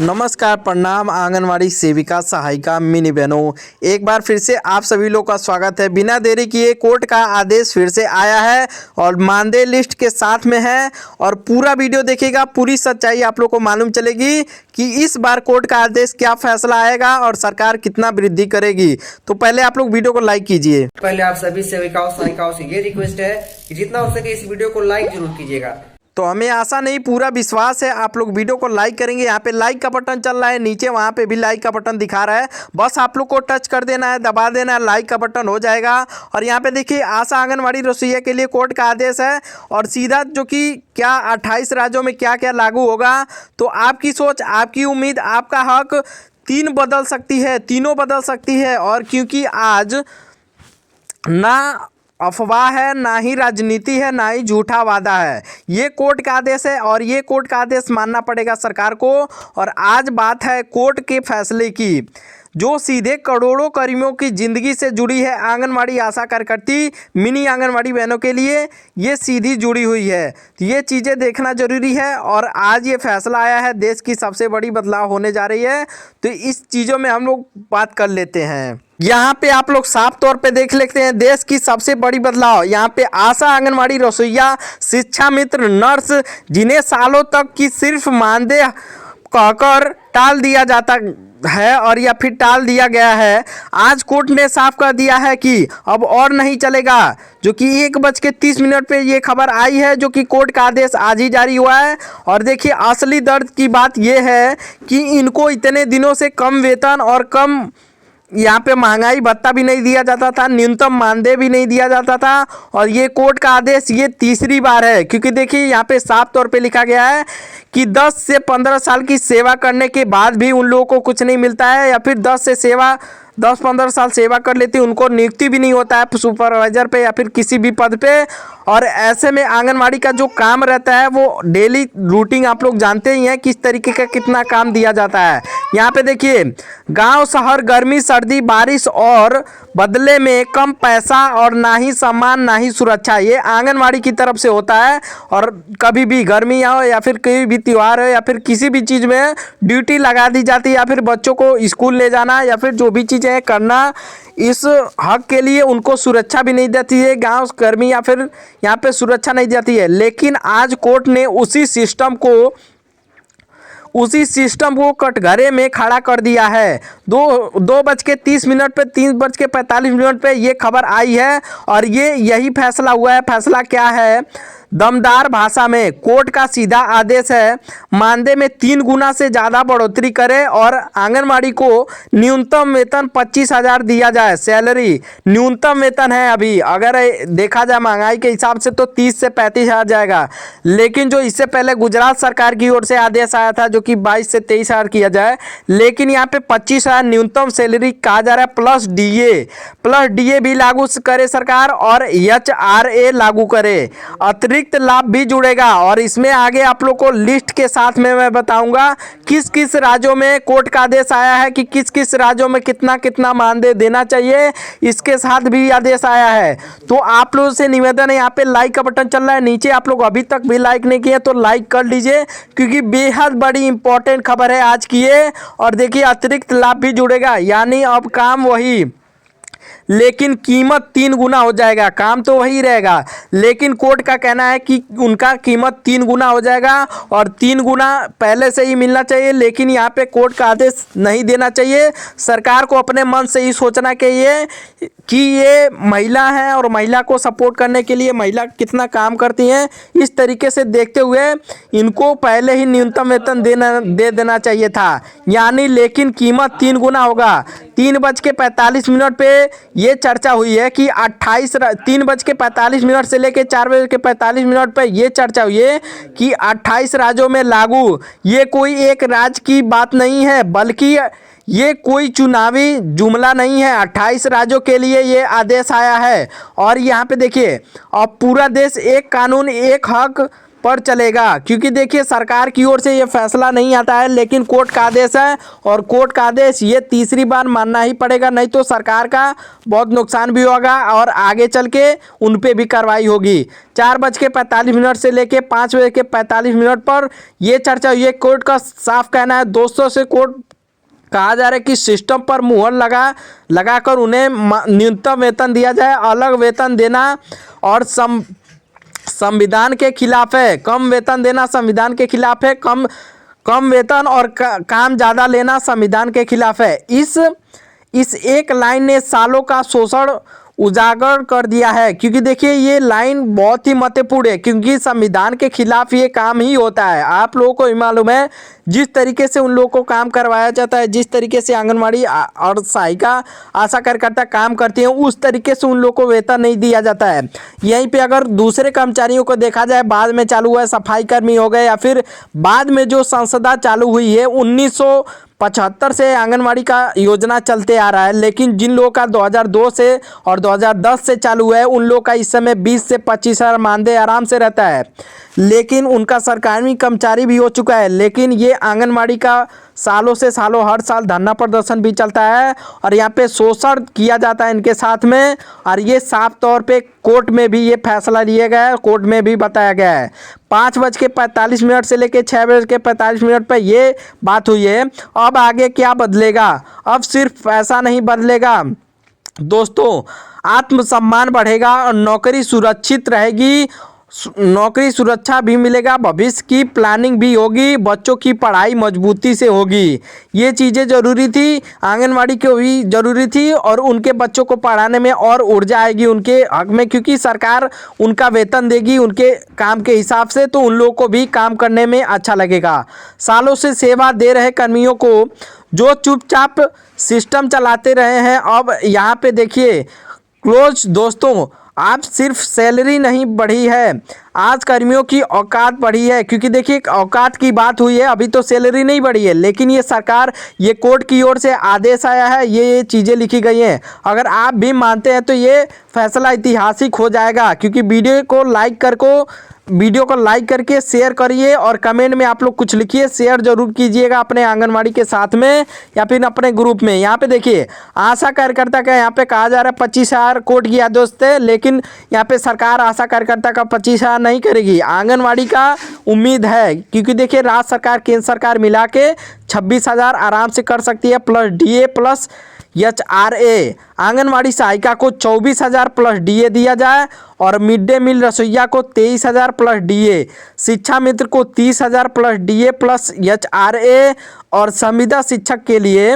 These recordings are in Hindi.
नमस्कार, प्रणाम आंगनवाड़ी सेविका सहायिका मिनी बहनों, एक बार फिर से आप सभी लोग का स्वागत है। बिना देरी किए कोर्ट का आदेश फिर से आया है और मानदेय लिस्ट के साथ में है और पूरा वीडियो देखिएगा, पूरी सच्चाई आप लोग को मालूम चलेगी कि इस बार कोर्ट का आदेश क्या फैसला आएगा और सरकार कितना वृद्धि करेगी। तो पहले आप लोग वीडियो को लाइक कीजिए। पहले आप सभी सेविकाओं सहायिकाओं से ये रिक्वेस्ट है कि जितना हो सके इस वीडियो को लाइक जरूर कीजिएगा। तो हमें आशा नहीं पूरा विश्वास है आप लोग वीडियो को लाइक करेंगे। यहाँ पे लाइक का बटन चल रहा है, नीचे वहाँ पे भी लाइक का बटन दिखा रहा है, बस आप लोग को टच कर देना है, दबा देना है, लाइक का बटन हो जाएगा। और यहाँ पे देखिए आशा आंगनवाड़ी रसोइया के लिए कोर्ट का आदेश है और सीधा जो कि क्या 28 राज्यों में क्या क्या लागू होगा। तो आपकी सोच, आपकी उम्मीद, आपका हक तीनों बदल सकती है। और क्योंकि आज ना अफवाह है, ना ही राजनीति है, ना ही झूठा वादा है, ये कोर्ट का आदेश है और ये कोर्ट का आदेश मानना पड़ेगा सरकार को। और आज बात है कोर्ट के फैसले की जो सीधे करोड़ों कर्मियों की ज़िंदगी से जुड़ी है। आंगनवाड़ी आशा कार्यकर्ती मिनी आंगनवाड़ी बहनों के लिए ये सीधी जुड़ी हुई है, तो ये चीज़ें देखना ज़रूरी है। और आज ये फैसला आया है, देश की सबसे बड़ी बदलाव होने जा रही है, तो इस चीज़ों में हम लोग बात कर लेते हैं। यहाँ पे आप लोग साफ तौर पे देख लेते हैं देश की सबसे बड़ी बदलाव। यहाँ पे आशा आंगनवाड़ी रसोइया, शिक्षा मित्र, नर्स, जिन्हें सालों तक की सिर्फ मानदेय कहकर टाल दिया जाता है और या फिर टाल दिया गया है, आज कोर्ट ने साफ कर दिया है कि अब और नहीं चलेगा। जो कि 1:30 पे ये खबर आई है, जो कि कोर्ट का आदेश आज ही जारी हुआ है। और देखिए असली दर्द की बात यह है कि इनको इतने दिनों से कम वेतन और कम यहाँ पे महंगाई भत्ता भी नहीं दिया जाता था, न्यूनतम मानदेय भी नहीं दिया जाता था। और ये कोर्ट का आदेश ये तीसरी बार है, क्योंकि देखिए यहाँ पे साफ तौर पे लिखा गया है कि 10 से 15 साल की सेवा करने के बाद भी उन लोगों को कुछ नहीं मिलता है, या फिर 10-15 साल सेवा कर लेती उनको नियुक्ति भी नहीं होता है सुपरवाइजर पे या फिर किसी भी पद पे। और ऐसे में आंगनवाड़ी का जो काम रहता है वो डेली रूटीन आप लोग जानते ही हैं किस तरीके का कितना काम दिया जाता है। यहाँ पे देखिए गांव शहर, गर्मी सर्दी बारिश और बदले में कम पैसा और ना ही सम्मान ना ही सुरक्षा, ये आंगनवाड़ी की तरफ से होता है। और कभी भी गर्मी हो या फिर कोई भी त्यौहार हो या फिर किसी भी चीज़ में ड्यूटी लगा दी जाती है, या फिर बच्चों को स्कूल ले जाना या फिर जो भी चीज़ें करना, इस हक के लिए उनको सुरक्षा भी नहीं देती है गांव कर्मी, या फिर यहाँ पे सुरक्षा नहीं देती है। लेकिन आज कोर्ट ने उसी सिस्टम को कटघरे में खड़ा कर दिया है। 2:30 पे 3:45 पे ये खबर आई है और यही फैसला हुआ है। फैसला क्या है? दमदार भाषा में कोर्ट का सीधा आदेश है, मानदेय में 3 गुना से ज़्यादा बढ़ोतरी करे और आंगनवाड़ी को न्यूनतम वेतन 25,000 दिया जाए। सैलरी न्यूनतम वेतन है अभी, अगर देखा जाए महंगाई के हिसाब से तो 30 से 35,000 जाएगा। लेकिन जो इससे पहले गुजरात सरकार की ओर से आदेश आया था जो कि 22 से 23,000 किया जाए, लेकिन यहाँ पे 25,000 न्यूनतम सैलरी कहा जा रहा है, प्लस डीए भी लागू करे सरकार और HRA लागू करे। अतिरिक्त लाभ भी जुड़ेगा और इसमें आगे आप लोग को लिस्ट के साथ में मैं बताऊंगा किस किस राज्यों में कोर्ट का आदेश आया है कि किस किस राज्यों में कितना कितना मानदेय देना चाहिए, इसके साथ भी आदेश आया है। तो आप लोगों से निवेदन है, यहाँ पे लाइक का बटन चल रहा है नीचे, आप लोग अभी तक भी लाइक नहीं किए तो लाइक कर लीजिए, क्योंकि बेहद बड़ी इंपॉर्टेंट खबर है आज की ये। और देखिए अतिरिक्त लाभ भी जुड़ेगा, यानी अब काम वही लेकिन कीमत 3 गुना हो जाएगा। काम तो वही रहेगा, लेकिन कोर्ट का कहना है कि उनका कीमत 3 गुना हो जाएगा और 3 गुना पहले से ही मिलना चाहिए। लेकिन यहाँ पे कोर्ट का आदेश नहीं देना चाहिए, सरकार को अपने मन से ही सोचना चाहिए कि ये महिला है और महिला को सपोर्ट करने के लिए महिला कितना काम करती हैं, इस तरीके से देखते हुए इनको पहले ही न्यूनतम वेतन दे देना चाहिए था, यानी लेकिन कीमत 3 गुना होगा। 3:45 पे ये चर्चा हुई है कि 3:45 से लेकर 4:45 पे ये चर्चा हुई है कि 28 राज्यों में लागू। ये कोई एक राज्य की बात नहीं है, बल्कि ये कोई चुनावी जुमला नहीं है, 28 राज्यों के लिए ये आदेश आया है। और यहाँ पे देखिए अब पूरा देश एक कानून एक हक पर चलेगा, क्योंकि देखिए सरकार की ओर से ये फैसला नहीं आता है, लेकिन कोर्ट का आदेश है और कोर्ट का आदेश ये तीसरी बार मानना ही पड़ेगा, नहीं तो सरकार का बहुत नुकसान भी होगा और आगे चल के उन पे भी कार्रवाई होगी। 4:45 से लेके 5:45 पर ये चर्चा हुई है। कोर्ट का साफ कहना है दोस्तों से, कोर्ट कहा जा रहा है कि सिस्टम पर मुहर लगाकर उन्हें न्यूनतम वेतन दिया जाए। अलग वेतन देना और संविधान के खिलाफ है। कम वेतन देना संविधान के खिलाफ है। कम वेतन और काम ज़्यादा लेना संविधान के खिलाफ है। इस एक लाइन ने सालों का शोषण उजागर कर दिया है, क्योंकि देखिए ये लाइन बहुत ही महत्वपूर्ण है, क्योंकि संविधान के खिलाफ ये काम ही होता है। आप लोगों को ही मालूम है जिस तरीके से उन लोगों को काम करवाया जाता है, जिस तरीके से आंगनवाड़ी और सहायिका आशा कार्यकर्ता काम करती हैं, उस तरीके से उन लोगों को वेतन नहीं दिया जाता है। यहीं पे अगर दूसरे कर्मचारियों को देखा जाए, बाद में चालू हुआ है सफाई कर्मी हो गए, या फिर बाद में जो संसदा चालू हुई है 1975 से आंगनवाड़ी का योजना चलते आ रहा है, लेकिन जिन लोगों का 2002 से और 2010 से चालू हुआ है उन लोगों का इस समय 20 से 25 हज़ार मानदेय आराम से रहता है, लेकिन उनका सरकारी कर्मचारी भी हो चुका है। लेकिन ये आंगनवाड़ी का सालों से सालों हर साल धरना प्रदर्शन भी चलता है और यहाँ पे शोषण किया जाता है इनके साथ में, और ये साफ तौर पे कोर्ट में भी ये फैसला लिया गया है, कोर्ट में भी बताया गया है। 5:45 से लेकर 6:45 पर ये बात हुई है। अब आगे क्या बदलेगा? अब सिर्फ पैसा नहीं बदलेगा दोस्तों, आत्मसम्मान बढ़ेगा और नौकरी सुरक्षित रहेगी, नौकरी सुरक्षा भी मिलेगा, भविष्य की प्लानिंग भी होगी, बच्चों की पढ़ाई मजबूती से होगी। ये चीज़ें ज़रूरी थी, आंगनवाड़ी को भी ज़रूरी थी और उनके बच्चों को पढ़ाने में और ऊर्जा आएगी उनके हक में, क्योंकि सरकार उनका वेतन देगी उनके काम के हिसाब से, तो उन लोगों को भी काम करने में अच्छा लगेगा। सालों से सेवा दे रहे कर्मियों को जो चुपचाप सिस्टम चलाते रहे हैं, अब यहाँ पे देखिए क्लोज दोस्तों, आप सिर्फ सैलरी नहीं बढ़ी है, आज कर्मियों की औकात बढ़ी है, क्योंकि देखिए औकात की बात हुई है, अभी तो सैलरी नहीं बढ़ी है, लेकिन ये सरकार, ये कोर्ट की ओर से आदेश आया है, ये चीज़ें लिखी गई हैं। अगर आप भी मानते हैं तो ये फैसला ऐतिहासिक हो जाएगा, क्योंकि वीडियो को लाइक करके शेयर करिए और कमेंट में आप लोग कुछ लिखिए, शेयर जरूर कीजिएगा अपने आंगनवाड़ी के साथ में या फिर अपने ग्रुप में। यहाँ पे देखिए आशा कार्यकर्ता का यहाँ पे कहा जा रहा है 25,000 कोर्ट की आदेश थे, लेकिन यहाँ पे सरकार आशा कार्यकर्ता का 25,000 नहीं करेगी, आंगनवाड़ी का उम्मीद है, क्योंकि देखिए राज्य सरकार केंद्र सरकार मिला के 26,000 आराम से कर सकती है, plus DA plus HRA। Anganwadi सहायिका को 24,000 प्लस DA दिया जाए और मिड डे मील रसोइया को 23,000 प्लस DA, शिक्षा मित्र को 30,000 प्लस DA प्लस HRA और संविदा शिक्षक के लिए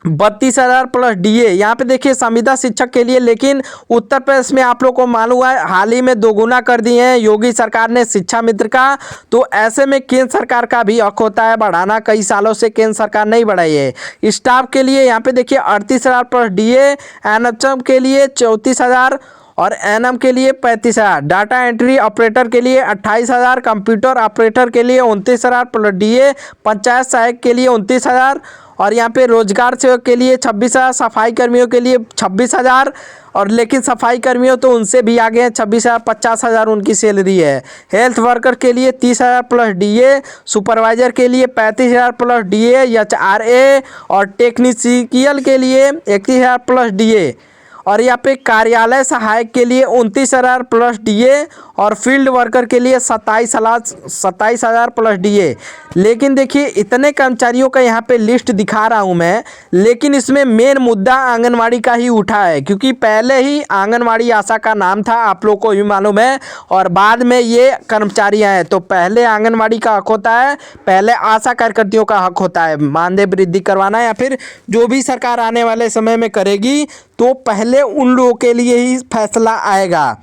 32,000 प्लस DA। यहाँ पे देखिए संविदा शिक्षक के लिए, लेकिन उत्तर प्रदेश में आप लोग को मालूम है हाल ही में दोगुना कर दिए हैं योगी सरकार ने शिक्षा मित्र का, तो ऐसे में केंद्र सरकार का भी हक होता है बढ़ाना, कई सालों से केंद्र सरकार नहीं बढ़ाई है। स्टाफ के लिए यहाँ पे देखिए 38,000 प्लस DA, NHM के लिए 34,000 और NM के लिए 35,000, डाटा एंट्री ऑपरेटर के लिए 28,000, कंप्यूटर ऑपरेटर के लिए 29,000 प्लस DA, पंचायत सहायक के लिए 29,000 और यहाँ पे रोजगार सेवक के लिए 26,000, सफाई कर्मियों के लिए 26,000, और लेकिन सफाई कर्मियों तो उनसे भी आगे हैं, 26,000 50,000 उनकी सैलरी है। हेल्थ वर्कर के लिए 30,000 प्लस DA, सुपरवाइजर के लिए 35,000 प्लस DA HRA और टेक्नीशियन के लिए 31,000 प्लस DA, और यहाँ पे कार्यालय सहायक के लिए 29,000 प्लस DA और फील्ड वर्कर के लिए 27,000 प्लस DA। लेकिन देखिए इतने कर्मचारियों का यहाँ पे लिस्ट दिखा रहा हूँ मैं, लेकिन इसमें मेन मुद्दा आंगनवाड़ी का ही उठा है, क्योंकि पहले ही आंगनवाड़ी आशा का नाम था, आप लोग को भी मालूम है, और बाद में ये कर्मचारी आए, तो पहले आंगनवाड़ी का हक होता है, पहले आशा कार्यकर्तियों का हक होता है मानदेय वृद्धि करवाना, या फिर जो भी सरकार आने वाले समय में करेगी तो पहले उन लोगों के लिए ही फैसला आएगा,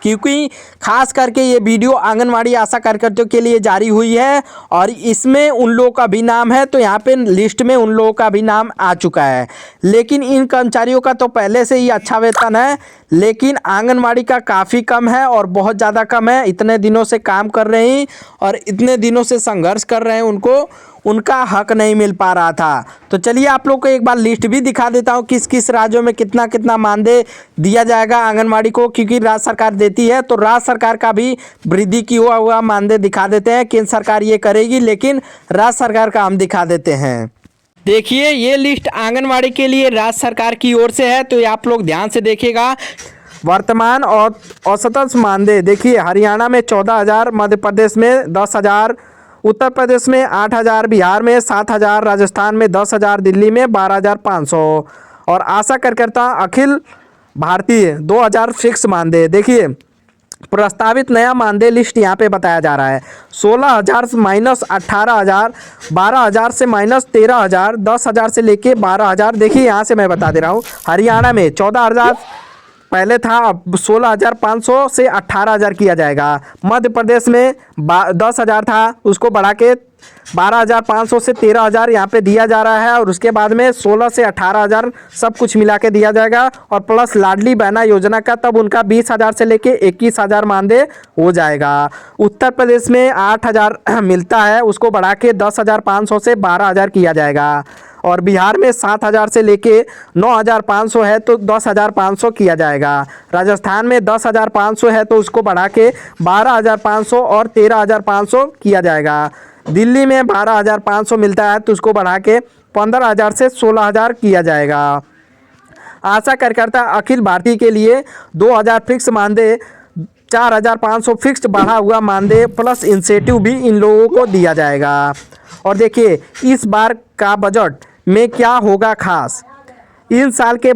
क्योंकि खास करके ये वीडियो आंगनवाड़ी आशा कार्यकर्ताओं के लिए जारी हुई है और इसमें उन लोगों का भी नाम है, तो यहाँ पे लिस्ट में उन लोगों का भी नाम आ चुका है। लेकिन इन कर्मचारियों का तो पहले से ही अच्छा वेतन है, लेकिन आंगनवाड़ी का काफ़ी कम है और बहुत ज़्यादा कम है। इतने दिनों से काम कर रहे हैं और इतने दिनों से संघर्ष कर रहे हैं, उनका हक नहीं मिल पा रहा था। तो चलिए आप लोग को एक बार लिस्ट भी दिखा देता हूँ किस किस राज्यों में कितना कितना मानदेय दिया जाएगा आंगनवाड़ी को, क्योंकि राज्य सरकार देती है तो राज्य सरकार का भी वृद्धि की हुआ मानदेय दिखा देते हैं। केंद्र सरकार ये करेगी लेकिन राज्य सरकार का हम दिखा देते हैं। देखिए ये लिस्ट आंगनवाड़ी के लिए राज्य सरकार की ओर से है, तो ये आप लोग ध्यान से देखिएगा। वर्तमान और औसतन मानदेय देखिए, हरियाणा में 14,000, मध्य प्रदेश में 10,000, उत्तर प्रदेश में 8,000, बिहार में 7,000, राजस्थान में 10,000, दिल्ली में 12,500 और आशा कार्यकर्ता अखिल भारतीय 2,000 फिक्स मानदेय। देखिए प्रस्तावित नया मानदेय लिस्ट यहाँ पे बताया जा रहा है। 16,000 माइनस 18,000, 12,000 से माइनस 13,000, 10,000 से लेके 12,000। देखिए यहाँ से मैं बता दे रहा हूँ, हरियाणा में 14,000 पहले था, अब 16,500 से 18,000 किया जाएगा। मध्य प्रदेश में 10,000 था, उसको बढ़ा के 12,500 से 13,000 यहाँ पे दिया जा रहा है और उसके बाद में 16 से 18,000 सब कुछ मिला के दिया जाएगा और प्लस लाडली बहना योजना का तब उनका 20,000 से लेके 21,000 मानदेय हो जाएगा। उत्तर प्रदेश में 8,000 मिलता है, उसको बढ़ा के 10,500 से 12,000 किया जाएगा और बिहार में 7,000 से लेके 9,500 है तो 10,500 किया जाएगा। राजस्थान में 10,500 है तो उसको बढ़ा के 12,500 और 13,500 किया जाएगा। दिल्ली में 12,500 मिलता है तो उसको बढ़ा के 15,000 से 16,000 किया जाएगा। आशा कार्यकर्ता अखिल भारतीय के लिए 2,000 फिक्स मानदेय, 4,500 फिक्स बढ़ा हुआ मानदेय प्लस इंसेंटिव भी इन लोगों को दिया जाएगा। और देखिए इस बार का बजट में क्या होगा खास, इन साल के